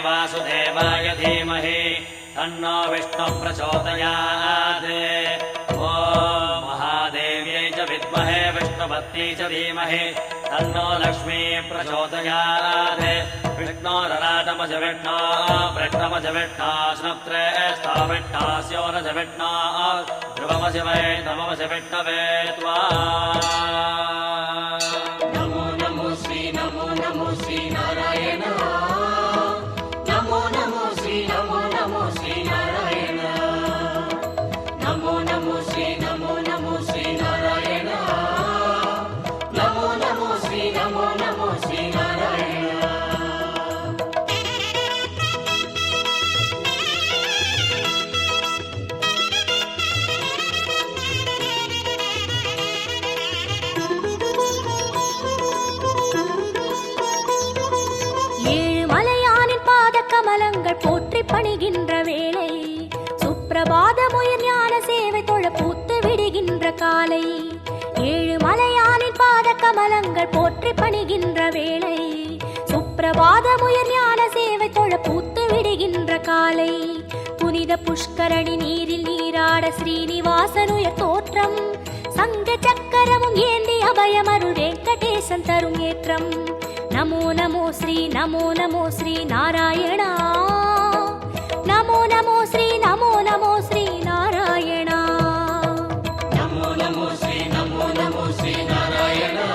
वासुदेवाय धीमहि तन्नो विष्णुः प्रचोदयात्। ॐ महादेव्यै च विद्महे विष्णुपत्न्यै च धीमहि तन्नो लक्ष्मी प्रचोदयात्। विष्णोरराटमज विष्णो वृष्णमज विष्णो स्नुत्रेष्ठो विष्णोऽस्योरज विष्णो ध्रुवमज वै नममज विष्णवे त्वा। नमो नमो श्री नारायण। नमो नमो श्री नारायण। नमो नमो श्री नारायण। नमो नमो श्री नारायण। போற்றி பணிகின்ற வேளை சுப்பிரபாதமுயர் ஞான சேவை தொழ பூத்து விடுகின்ற காலை. ஏழு மலையானின் பாத கமலங்கள் போற்றி பணிகின்ற வேளை சுப்பிரபாதமுயர் ஞான சேவை தொழ பூத்து விடுகின்ற காலை. புனித புஷ்கரணி நீரில் நீராட ஸ்ரீனிவாசனுயர் தோற்றம் சங்க சக்கரமும் ஏந்தி அபயமருள் வெங்கடேசன் தரும் ஏற்றம். நமோ நமோ ஸ்ரீ நாராயணா. நமோ நமோ ஸ்ரீ நாராயணா. நமோ நமோ ஸ்ரீ நாராயணா.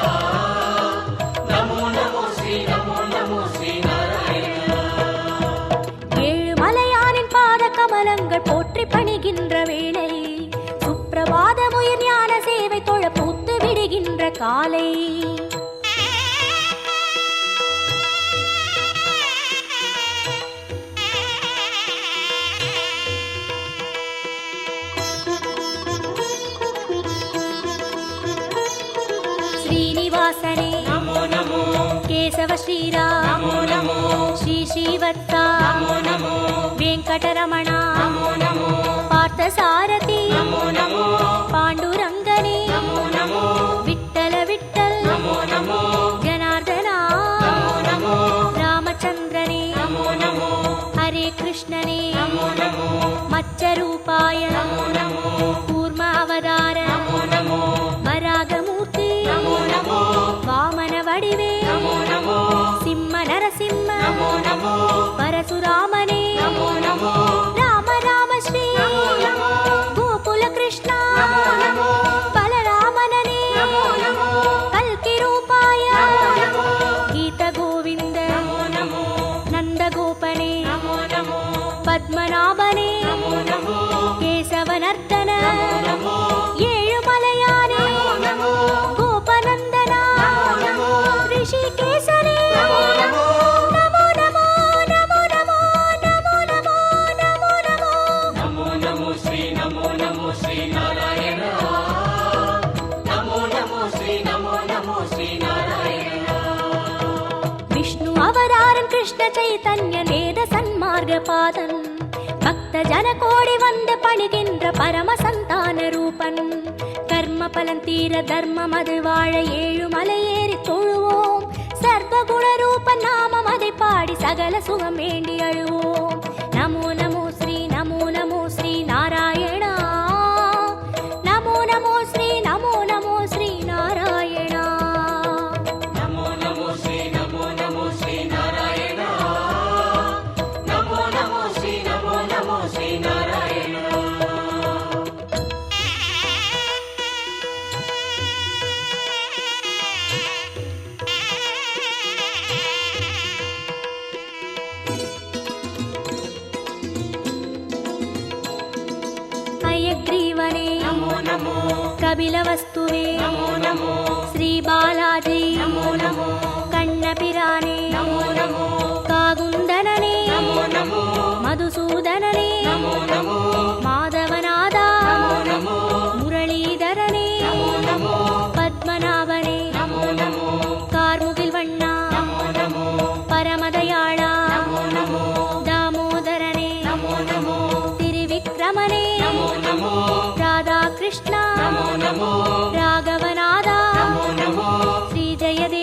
நமோ நமோ ஸ்ரீ நாராயணா. ஏழு மலையானின் பாத கமலங்கள் போற்றி பணிகின்ற வேளை சுப்பிரபாதமுயர் ஞான சேவை தொழ பூத்து விடுகின்ற காலை. श्रीनिवासने नमो नमो केशव श्रीराम नमो नमो श्री श्रीवत्सा नमो नमो वेंकटरमणा नमो नमो पार्थसारथी नमो नमो पांडुरंगने नमो नमो विठ्ठल विठ्ठल नमो नमो जनार्दना नमो नमो रामचंद्रने नमो नमो हरे कृष्णने नमो नमो मत्स्यरूपाय नमो नमो कूर्म अवतार नमो नमो वरागमूर्ति नमो नमो वामन वडिवे नमो नमो सिंह नरसिंह नमो नमो परशुरामने नमो नमो राम राम श्री नमो नमो गोकुल कृष्ण नमो नमो बलरामनने नमो नमो कल्कि रूपाय नमो नमो गीत गोविंद नमो नमो नंद गोपने नमो नमो पद्मनाभने नमो नमो केशवनर्दन नमो ಏಳು ಮಲಯಾನೆ नमो ಗೋಪನಂದನ नमो ಋಷಿಕೇಶನೇ नमो नमो ನಮೋ ನಮೋ ನಮೋ ನಮೋ ನಮೋ ನಮೋ ನಮೋ ನಮೋ. नमो नमो श्री नारायण। नमो नमो श्री नारायण। विष्णु अवतारन कृष्ण चैतन्य वेद सन्मार्ग पादन भक्त जन कोडि वंद पणिगिன்ற परम संतान रूपन कर्म पलन तीर धर्म मது வாழ ஏழு மலையேறி தொழுவோம் சர்வ குண ரூப நாமம் அதை பாடி சகல சுகம் வேண்டி அழுவோம். நமோ நமோ ஸ்ரீ நாராயணா. நமோ நமோ ஸ்ரீ நாராயணா. नमो नमो श्री नारायण। नमो नमो श्री नारायण। हयग्रीवने नमो नमो कपिलवस्तुवे नमो नमो श्री बालाजी नमो नमो कण्णपिराने नमो नमो कागुन्दनने नमो नमो मधुसूदनने नमो नमो माधवनादा नमो नमो मुरलीधरने नमो नमो पद्मनाभने नमो नमो कार्मुगिल वण्णा नमो नमो परमदयाळा नमो नमो दामोदरने नमो नमो त्रिविक्रमने नमो नमो राधाकृष्ण नमो नमो राघवनादा नमो नमो श्री जयदेव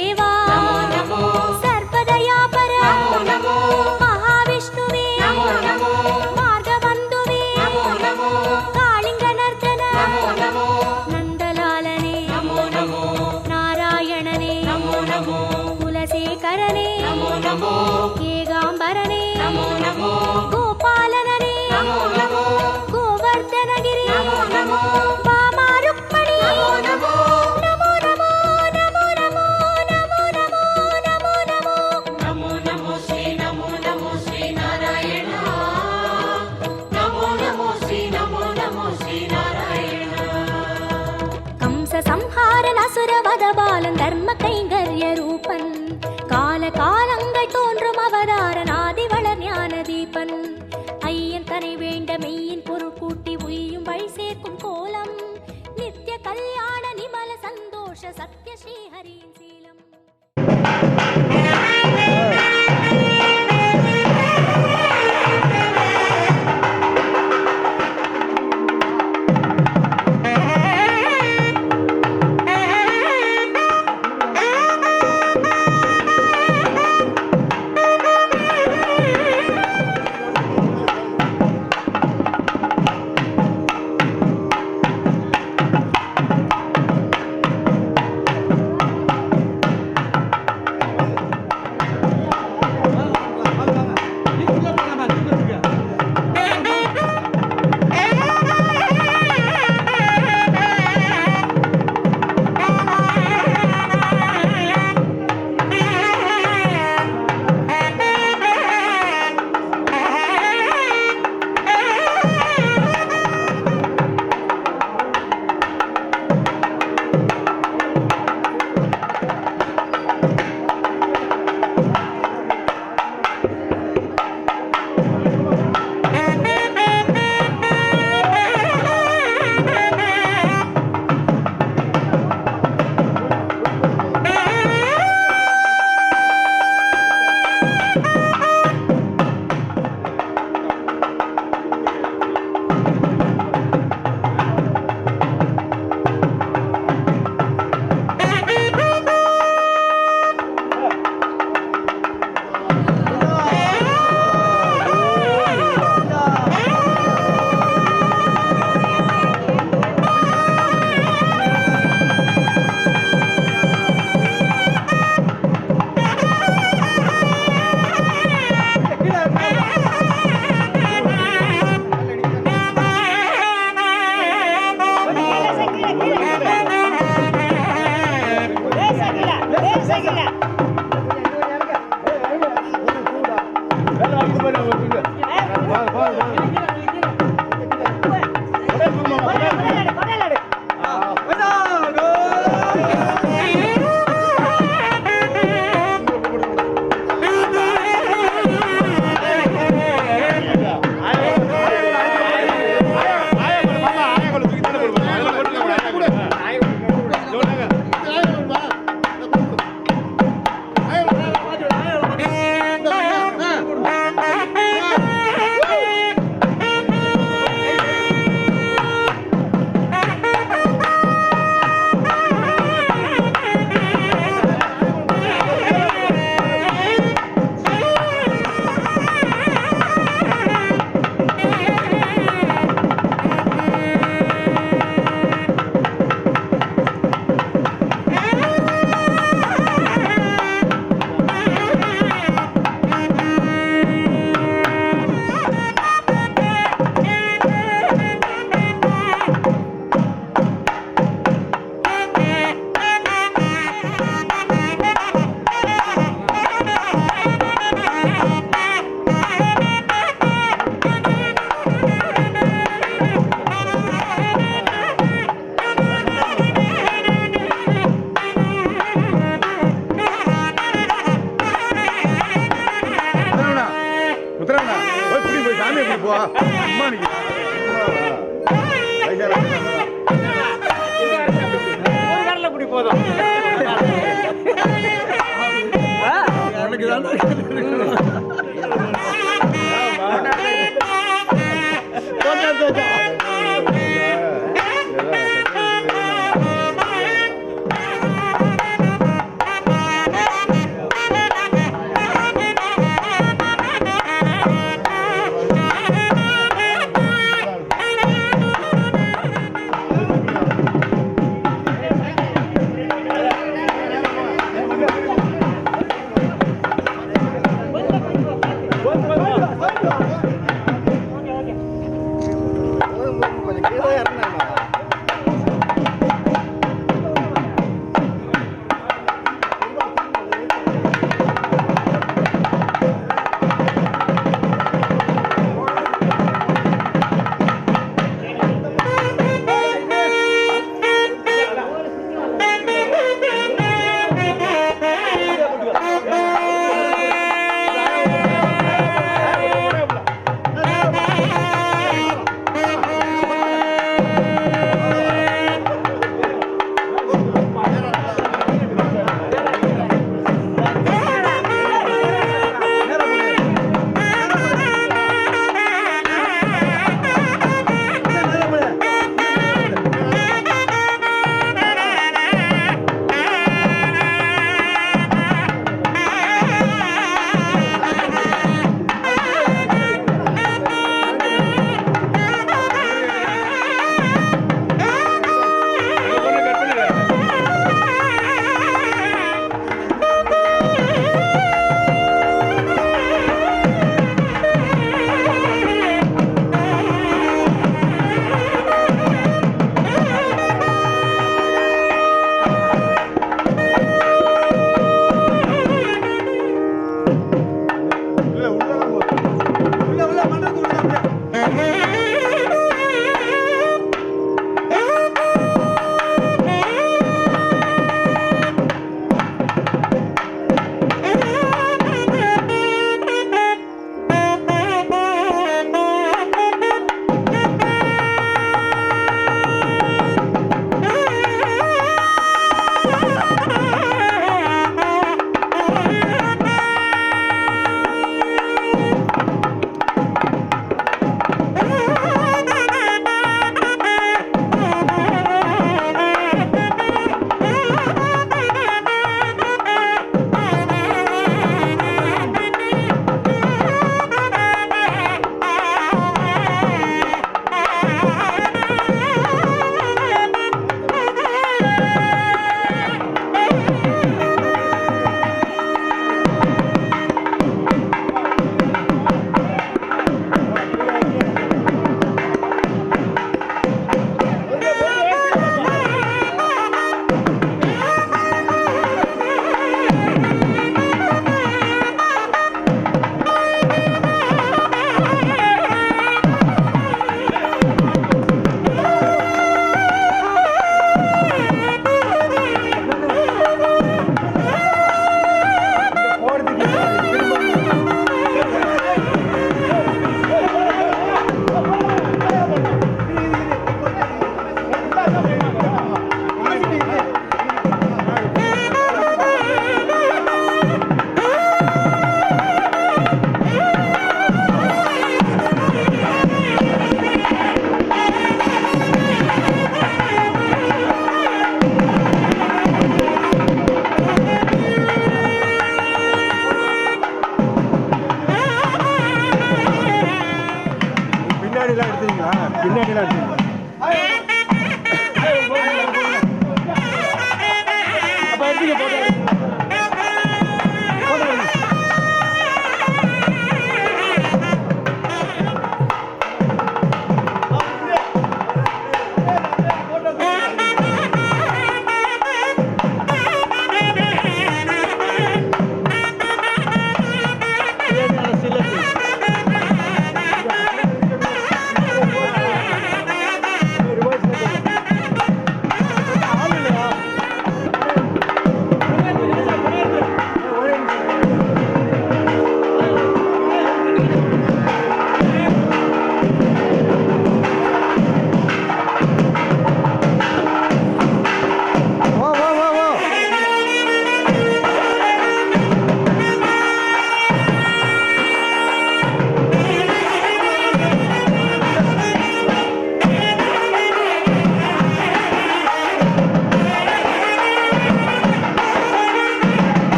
ನಮೋ ಏಗಾಂಬರನೇ ನಮೋ ನಮೋ ಗೋಪಾಲನನೇ ನಮೋ ನಮೋ ಗೋವರ್ಧನಗಿರಿ ನಮೋ ನಮೋ ವಾಮಾ ರುಕ್ಮಣಿ ನಮೋ ನಮೋ ನಮೋ ನಮೋ ನಮೋ ನಮೋ ನಮೋ ನಮೋ ನಮೋ ನಮೋ ನಮೋ ನಮೋ ಶ್ರೀ ನಾರಾಯಣ ನಮೋ ನಮೋ ಶ್ರೀ ನಾರಾಯಣ ಕಂಸ ಸಂಹಾರன் அசுரவத பாலன் தர்ம கைங்கரிய ரூபன் கால காலங்கள் தோன்றும் அவதாரன் ஆதிவளர் ஞான தீபன் ஐயன் தனை வேண்ட மெய்யின் பொருள் கூட்டி உய்யும் வழி சேர்க்கும் கோலம் நித்திய கல்யாண நிமல சந்தோஷ சத்ய ஸ்ரீஹரியின் சீலம்.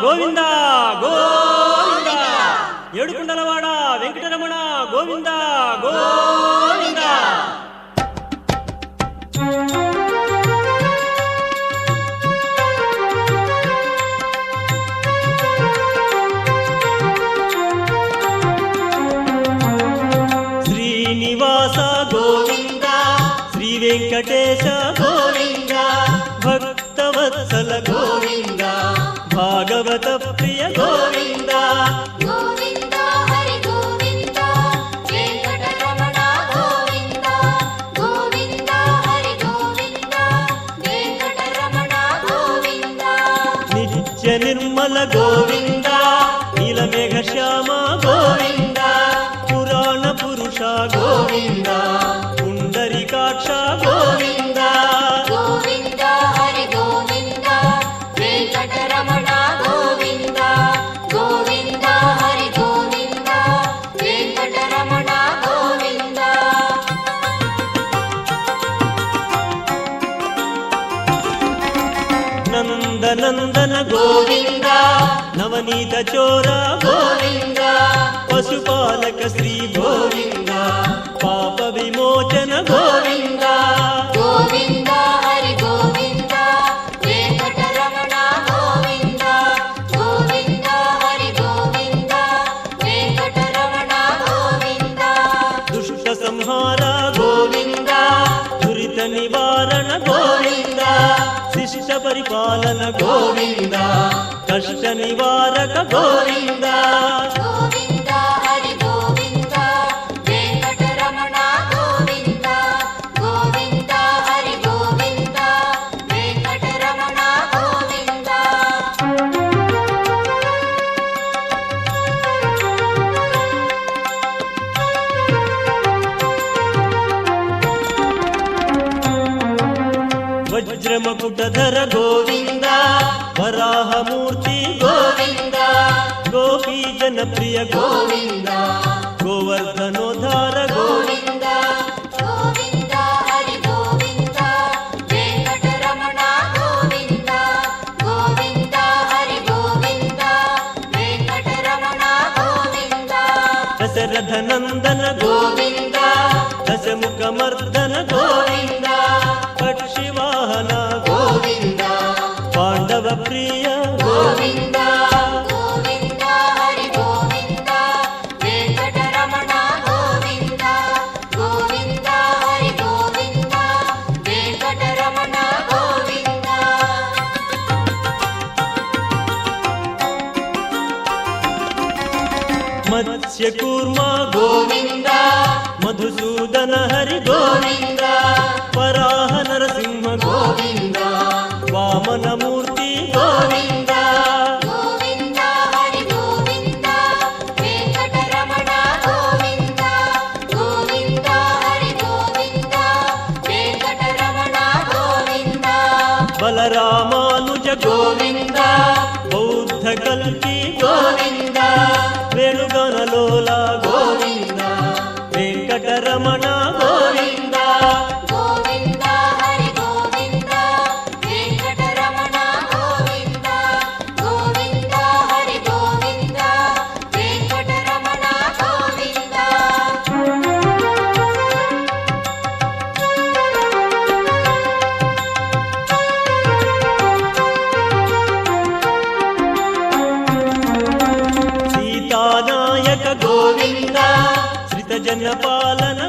గోవింద గోవింద ఏడుకొండలవాడ వెంకటరమణ గోవింద గోవింద. శ్రీనివాస గోవింద శ్రీ వెంకటేశ గోవింద భక్తవత్సల గోవింద భాగవత ప్రియ గోవింద గోవింద హరి గోవింద వెంకటరమణ గోవింద గోవింద హరి గోవింద వెంకటరమణ గోవింద నిత్య నిర్మల గోవింద నీలమేఘ శ్యామ గోవింద పురాణ పురుష గోవింద పుండరీకాక్ష గోవింద గోవింద హరి గోవింద వెంకటరమణ గోవింద గోవింద హరి గోవింద వెంకటరమణ గోవింద నందనందన గోవింద నవనీత చోర గోవింద పశుపాలక శ్రీ గోవింద పాప విమోచన గోవింద గోవింద హరి గోవింద వెంకటరమణ గోవింద గోవింద హరి గోవింద వెంకటరమణ గోవింద దుష్ట సంహార గోవింద దురిత నివారణ గోవింద శిష్ట పరిపాలన గోవింద కష్ట నివారక గోవింద గోవింద హరి గోవింద వెంకటరమణ గోవింద గోవింద హరి గోవింద వెంకటరమణ గోవింద వజ్రమకుటధర గోవింద వరాహమూర్తి గోవింద గోపీ జనప్రియ గోవింద గోవర్ధనోద్ధార గోవింద గోవింద హరి గోవింద వెంకటరమణ గోవింద గోవింద హరి గోవింద వెంకటరమణ గోవింద దశరథ నందన గోవింద దశముఖమర్దన గోవింద పక్షివాహన గోవింద పాండవ ప్రియ గోవింద గోవింద హరి గోవింద వెంకటరమణ గోవింద గోవింద హరి గోవింద వెంకటరమణ గోవింద మత్స్యకూర్మ గోవింద మధుసూదన హరి గోవింద వరాహ నరసింహ గోవింద వామనమూర్తి గోవింద గోవింద హరి గోవింద వెంకటరమణ గోవింద గోవింద హరి గోవింద వెంకటరమణ గోవింద బలరామానుజ గోవింద బౌద్ధ కల్కి గోవింద ಭಕ್ತ ಜನ ಪಾಲನ